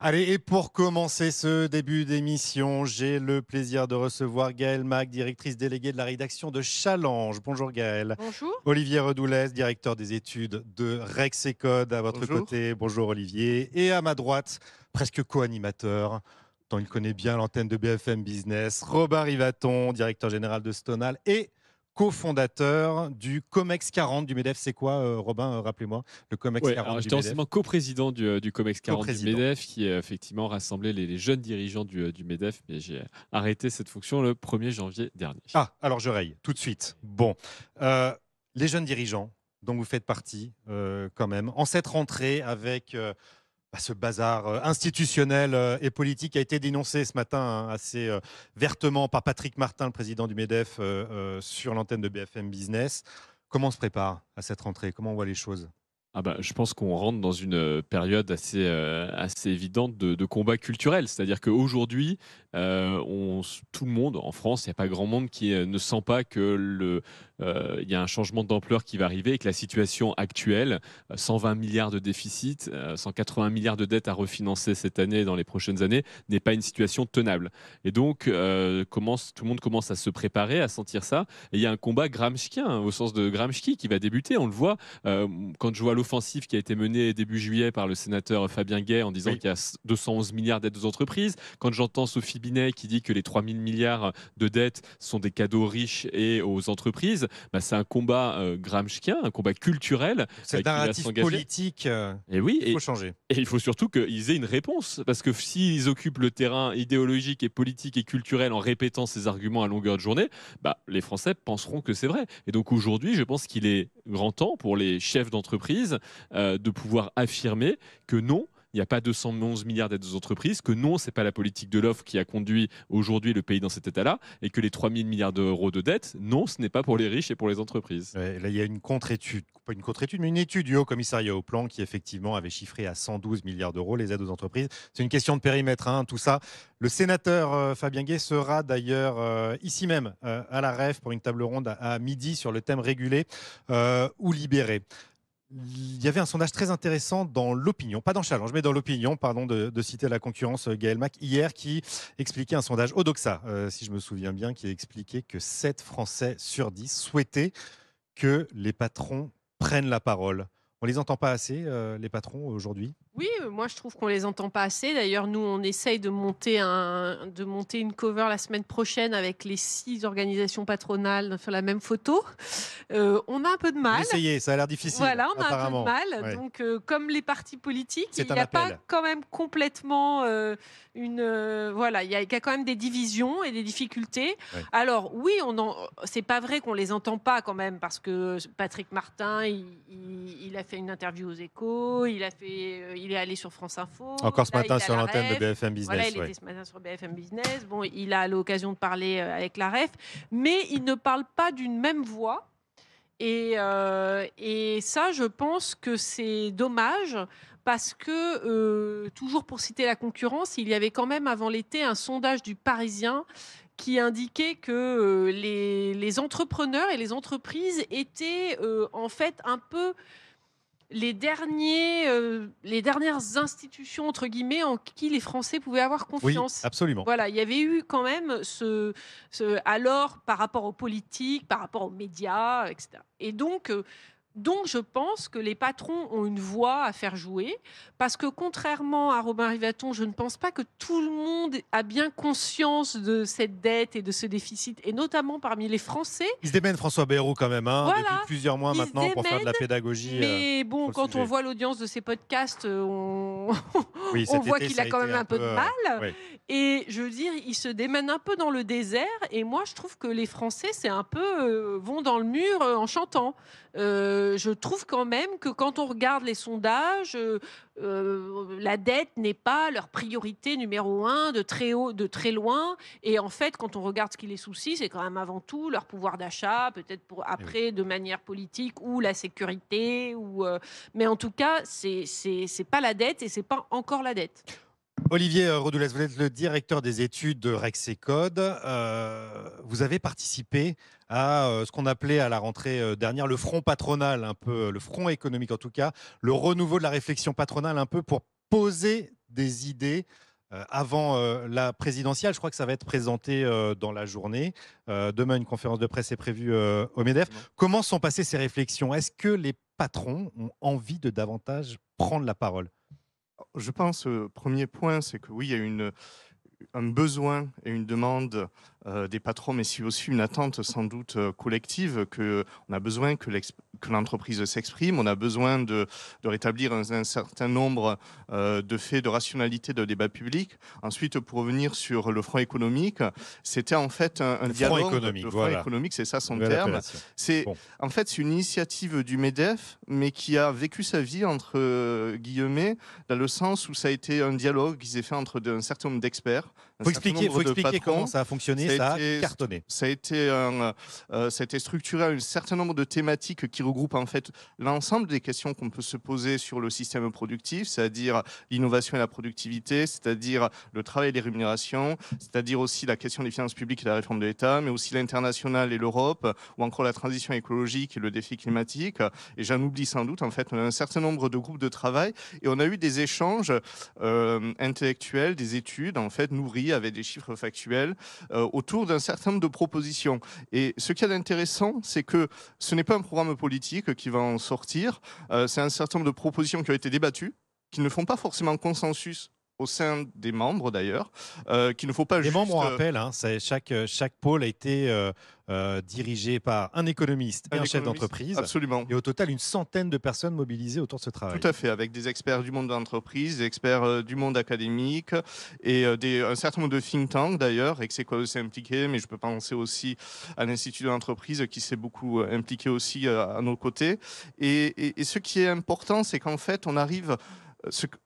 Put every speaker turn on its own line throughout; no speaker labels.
Allez, et pour commencer ce début d'émission, j'ai le plaisir de recevoir Gaëlle Mac, directrice déléguée de la rédaction de Challenge. Bonjour Gaëlle.
Bonjour.
Olivier Redoulez, directeur des études de Rex et Code à votre
Bonjour.
côté. Bonjour Olivier. Et à ma droite, presque co-animateur, tant il connaît bien l'antenne de BFM Business, Robin Rivaton, directeur général de Stonal et cofondateur du COMEX 40 du MEDEF. C'est quoi, Robin, rappelez-moi, le COMEX
Ouais,
40
alors
du
j'étais
MEDEF?
anciennement coprésident du COMEX 40 du
Co-président.
MEDEF, qui effectivement rassemblait les jeunes dirigeants du MEDEF, mais j'ai arrêté cette fonction le 1er janvier dernier.
Ah, alors je raye tout de suite. Bon, euh, les jeunes dirigeants dont vous faites partie, quand même, en cette rentrée avec ce bazar institutionnel et politique qui a été dénoncé ce matin assez vertement par Patrick Martin, le président du MEDEF, sur l'antenne de BFM Business. Comment on se prépare à cette rentrée? Comment on voit les choses?
Ah bah, je pense qu'on rentre dans une période assez évidente de combat culturel. C'est-à-dire qu'aujourd'hui, tout le monde, en France, il n'y a pas grand monde qui ne sent pas que il y a un changement d'ampleur qui va arriver et que la situation actuelle, 120 milliards de déficit, 180 milliards de dettes à refinancer cette année et dans les prochaines années, n'est pas une situation tenable. Et donc, tout le monde commence à se préparer, à sentir ça. Et il y a un combat gramscien, hein, au sens de Gramsci, qui va débuter. On le voit. Quand je vois l'offensive qui a été menée début juillet par le sénateur Fabien Gay en disant
Oui.
qu'il y a 211 milliards d'aides aux entreprises, quand j'entends Sophie Binet qui dit que les 3000 milliards de dettes sont des cadeaux riches et aux entreprises, bah, c'est un combat gramscien, un combat culturel
C'est le
qui va
narratif
s'engager.
politique,
Et oui,
il faut changer.
et il faut surtout qu'ils aient une réponse. Parce que s'ils occupent le terrain idéologique et politique et culturel en répétant ces arguments à longueur de journée, bah, les Français penseront que c'est vrai. Et donc aujourd'hui, je pense qu'il est grand temps pour les chefs d'entreprise de pouvoir affirmer que non, il n'y a pas 211 milliards d'aides aux entreprises, que non, ce n'est pas la politique de l'offre qui a conduit aujourd'hui le pays dans cet état-là, et que les 3000 milliards d'euros de dettes, non, ce n'est pas pour les riches et pour les entreprises.
Ouais, là, il y a une contre-étude, pas une contre-étude, mais une étude du Haut Commissariat au Plan qui effectivement avait chiffré à 112 milliards d'euros les aides aux entreprises. C'est une question de périmètre, hein, tout ça. Le sénateur Fabien Gay sera d'ailleurs ici même à la REF pour une table ronde à midi sur le thème régulé ou libéré. Il y avait un sondage très intéressant dans l'opinion, pas dans Challenge, mais dans l'opinion, pardon de citer la concurrence Gaël Mac, hier, qui expliquait un sondage Odoxa, si je me souviens bien, qui expliquait que 7 Français sur 10 souhaitaient que les patrons prennent la parole. On les entend pas assez, les patrons, aujourd'hui?
Oui, moi je trouve qu'on les entend pas assez. D'ailleurs, nous, on essaye de monter une cover la semaine prochaine avec les 6 organisations patronales sur la même photo. On a un peu de
Vous
mal.
essayez, ça a l'air difficile,
Voilà, on a un peu de
apparemment.
mal.
Ouais.
Donc, comme les partis politiques, il
C'est un
n'y a pas
appel.
quand même complètement voilà, il y a quand même des divisions et des difficultés.
Ouais.
Alors oui, c'est pas vrai qu'on les entend pas quand même, parce que Patrick Martin, il a fait une interview aux Échos, il est allé sur France Info.
Encore ce
Là,
matin
il est à
sur
la
l'antenne de
REF.
BFM
Voilà,
Business.
il
Ouais.
était ce matin sur BFM Business. Bon, il a l'occasion de parler avec la REF, mais il ne parle pas d'une même voix. Et ça, je pense que c'est dommage, parce que, toujours pour citer la concurrence, il y avait quand même avant l'été un sondage du Parisien qui indiquait que les entrepreneurs et les entreprises étaient en fait un peu les dernières institutions, entre guillemets, en qui les Français pouvaient avoir
Oui,
confiance.
absolument.
Voilà, il y avait eu quand même alors, par rapport aux politiques, par rapport aux médias, etc. Et donc, je pense que les patrons ont une voix à faire jouer, parce que contrairement à Robin Rivaton, je ne pense pas que tout le monde a bien conscience de cette dette et de ce déficit, et notamment parmi les Français.
Il se démène François Bayrou quand même, hein, depuis
Voilà,
plusieurs mois
il se
maintenant pour faire de la
démène.
pédagogie
Mais
sur
bon,
le
quand on
sujet.
voit l'audience de ces podcasts,
Oui,
on
cet
voit
été,
qu'il
ça
a quand
été
même un peu de mal.
ouais.
Et je veux dire, il se démène un peu dans le désert. Et moi, je trouve que les Français, c'est un peu vont dans le mur en chantant. Je trouve quand même que quand on regarde les sondages, la dette n'est pas leur priorité numéro un, de très haut, de très loin. Et en fait, quand on regarde ce qui les soucie, c'est quand même avant tout leur pouvoir d'achat, peut-être pour
Eh oui.
après de manière politique, ou la sécurité, mais en tout cas, c'est pas la dette, et c'est pas encore la dette.
Olivier Redoulez, vous êtes le directeur des études de Rex et Code. Vous avez participé à ce qu'on appelait à la rentrée dernière le front patronal, un peu le front économique en tout cas, le renouveau de la réflexion patronale un peu pour poser des idées avant la présidentielle. Je crois que ça va être présenté dans la journée. Demain, une conférence de presse est prévue au MEDEF. Comment sont passées ces réflexions? Est-ce que les patrons ont envie de davantage prendre la parole?
Je pense, premier point, c'est que oui, il y a un besoin et une demande des patrons, mais c'est aussi une attente sans doute collective, qu'on a besoin que l'entreprise s'exprime, on a besoin de rétablir un certain nombre de faits de rationalité de débat public. Ensuite, pour revenir sur le front économique, c'était en fait un dialogue.
Économique,
le front
voilà.
économique, c'est ça son
Nouvelle
terme.
appellation.
En fait, c'est une initiative du MEDEF, mais qui a vécu sa vie entre guillemets, dans le sens où ça a été un dialogue qui s'est fait entre un certain nombre d'experts.
Il faut expliquer comment ça a fonctionné, ça a cartonné.
Ça a été structuré à un certain nombre de thématiques qui regroupent en fait l'ensemble des questions qu'on peut se poser sur le système productif, c'est-à-dire l'innovation et la productivité, c'est-à-dire le travail et les rémunérations, c'est-à-dire aussi la question des finances publiques et la réforme de l'État, mais aussi l'international et l'Europe, ou encore la transition écologique et le défi climatique. Et j'en oublie sans doute, en fait, on a un certain nombre de groupes de travail et on a eu des échanges intellectuels, des études, en fait, nourries avec des chiffres factuels autour d'un certain nombre de propositions. Et ce qu'il y a d'intéressant, c'est que ce n'est pas un programme politique qui va en sortir, c'est un certain nombre de propositions qui ont été débattues, qui ne font pas forcément consensus au sein des membres d'ailleurs, qu'il ne faut pas
Les
juste...
membres, on rappelle, chaque pôle a été dirigé par un économiste et un chef d'entreprise.
Absolument.
Et au total, une centaine de personnes mobilisées autour de ce travail.
Tout à fait, avec des experts du monde de l'entreprise, des experts du monde académique et un certain nombre de think tanks d'ailleurs, et que c'est quoi aussi impliqué, mais je peux penser aussi à l'Institut de l'entreprise qui s'est beaucoup impliqué aussi à nos côtés. Et ce qui est important, c'est qu'en fait,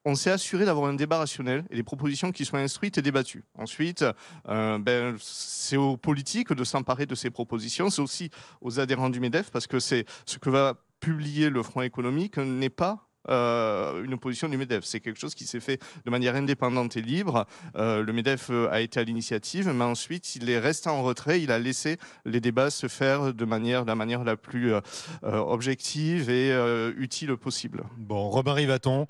on s'est assuré d'avoir un débat rationnel et des propositions qui soient instruites et débattues. Ensuite, c'est aux politiques de s'emparer de ces propositions. C'est aussi aux adhérents du MEDEF, parce que c'est ce que va publier le Front économique n'est pas une opposition du MEDEF. C'est quelque chose qui s'est fait de manière indépendante et libre. Le MEDEF a été à l'initiative, mais ensuite il est resté en retrait. Il a laissé les débats se faire de la manière la plus objective et utile possible.
Bon, Robin Rivaton,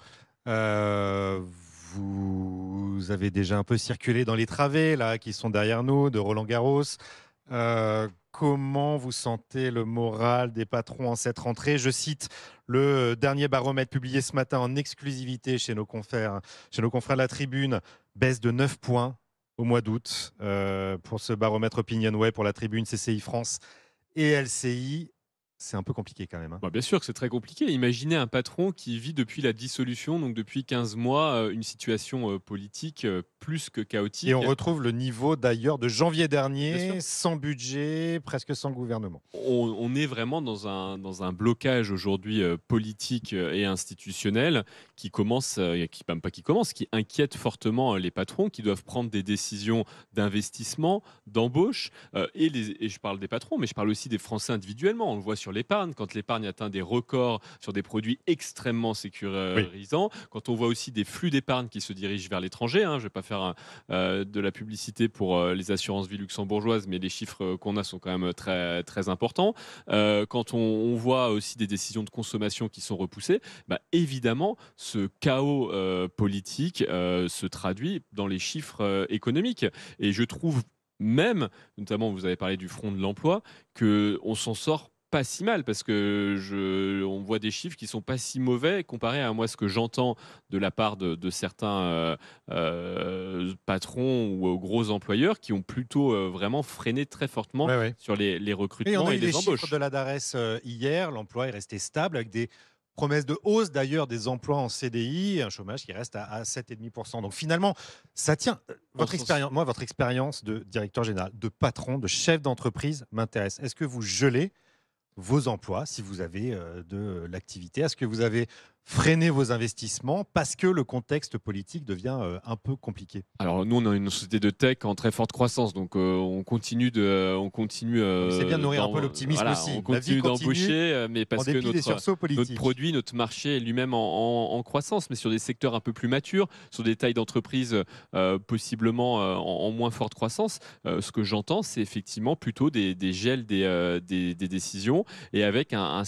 vous avez déjà un peu circulé dans les travées là, qui sont derrière nous, de Roland-Garros. Comment vous sentez le moral des patrons en cette rentrée? Je cite le dernier baromètre publié ce matin en exclusivité chez nos confrères de la Tribune, baisse de 9 points au mois d'août pour ce baromètre Opinionway pour la Tribune, CCI France et LCI. C'est un peu compliqué quand même. Hein.
Bah, bien sûr que c'est très compliqué. Imaginez un patron qui vit depuis la dissolution, donc depuis 15 mois, une situation politique plus que chaotique.
Et on retrouve le niveau d'ailleurs de janvier dernier, sans budget, presque sans gouvernement.
On est vraiment dans un blocage aujourd'hui politique et institutionnel qui inquiète fortement les patrons qui doivent prendre des décisions d'investissement, d'embauche. Et je parle des patrons, mais je parle aussi des Français individuellement. On le voit sur l'épargne, quand l'épargne atteint des records sur des produits extrêmement sécurisants, quand on voit aussi des flux d'épargne qui se dirigent vers l'étranger, je ne vais pas faire de la publicité pour les assurances vie luxembourgeoises, mais les chiffres qu'on a sont quand même très, très importants. Quand on voit aussi des décisions de consommation qui sont repoussées, évidemment, ce chaos politique se traduit dans les chiffres économiques. Et je trouve même, notamment vous avez parlé du front de l'emploi, qu'on s'en sort pas si mal, parce que on voit des chiffres qui sont pas si mauvais comparé à moi ce que j'entends de la part de certains patrons ou gros employeurs qui ont plutôt vraiment freiné très fortement sur les recrutements et les embauches.
On a eu les chiffres de la DARES hier, l'emploi est resté stable avec des promesses de hausse d'ailleurs des emplois en CDI, un chômage qui reste à 7,5%. Donc finalement, ça tient. Votre expérience de directeur général, de patron, de chef d'entreprise m'intéresse. Est-ce que vous gelez vos emplois si vous avez de l'activité? Est-ce que vous avez freiné vos investissements parce que le contexte politique devient un peu compliqué?
Alors nous, on a une société de tech en très forte croissance, donc on continue.
C'est bien de nourrir un peu l'optimisme aussi.
On continue d'embaucher, mais parce que notre produit, notre marché est lui-même en croissance, mais sur des secteurs un peu plus matures, sur des tailles d'entreprise possiblement en moins forte croissance. Ce que j'entends, c'est effectivement plutôt des gels des décisions et avec une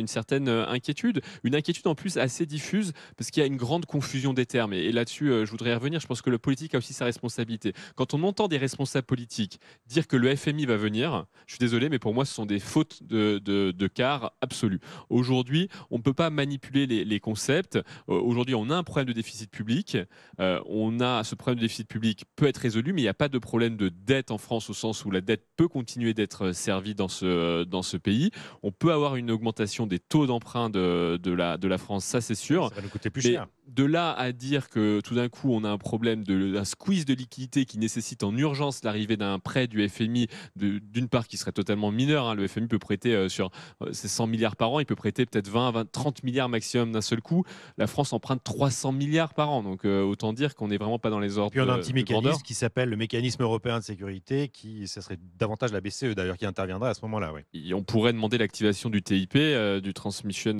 certaine inquiétude. Une inquiétude en plus assez diffuse parce qu'il y a une grande confusion des termes. Et là-dessus, je voudrais y revenir. Je pense que le politique a aussi sa responsabilité. Quand on entend des responsables politiques dire que le FMI va venir, je suis désolé, mais pour moi, ce sont des fautes de quart absolues. Aujourd'hui, on ne peut pas manipuler les concepts. Aujourd'hui, on a un problème de déficit public. Ce problème de déficit public peut être résolu, mais il n'y a pas de problème de dette en France au sens où la dette peut continuer d'être servie dans ce pays. On peut avoir une augmentation des taux d'emprunt de la France, ça c'est sûr.
Ça va nous coûter plus
Mais
cher.
de là à dire que tout d'un coup on a un problème d'un squeeze de liquidité qui nécessite en urgence l'arrivée d'un prêt du FMI, d'une part qui serait totalement mineur, hein. Le FMI peut prêter sur ses 100 milliards par an, il peut prêter peut-être 30 milliards maximum d'un seul coup. La France emprunte 300 milliards par an, donc autant dire qu'on n'est vraiment pas dans les ordres.
Puis on a un petit
de grandeur.
mécanisme qui s'appelle le mécanisme européen de sécurité, ce serait davantage la BCE d'ailleurs qui interviendrait à ce moment-là. Ouais.
Et on pourrait demander l'activation du TIP, du Transmission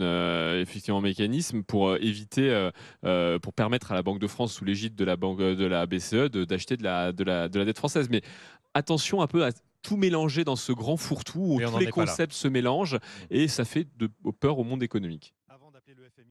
effectivement mécanisme, pour éviter, pour permettre à la Banque de France sous l'égide de la BCE d'acheter de la dette française. Mais attention un peu à tout mélanger dans ce grand fourre-tout où
Et on
tous
n'en
les
est pas là.
concepts se mélangent et ça fait peur au monde économique.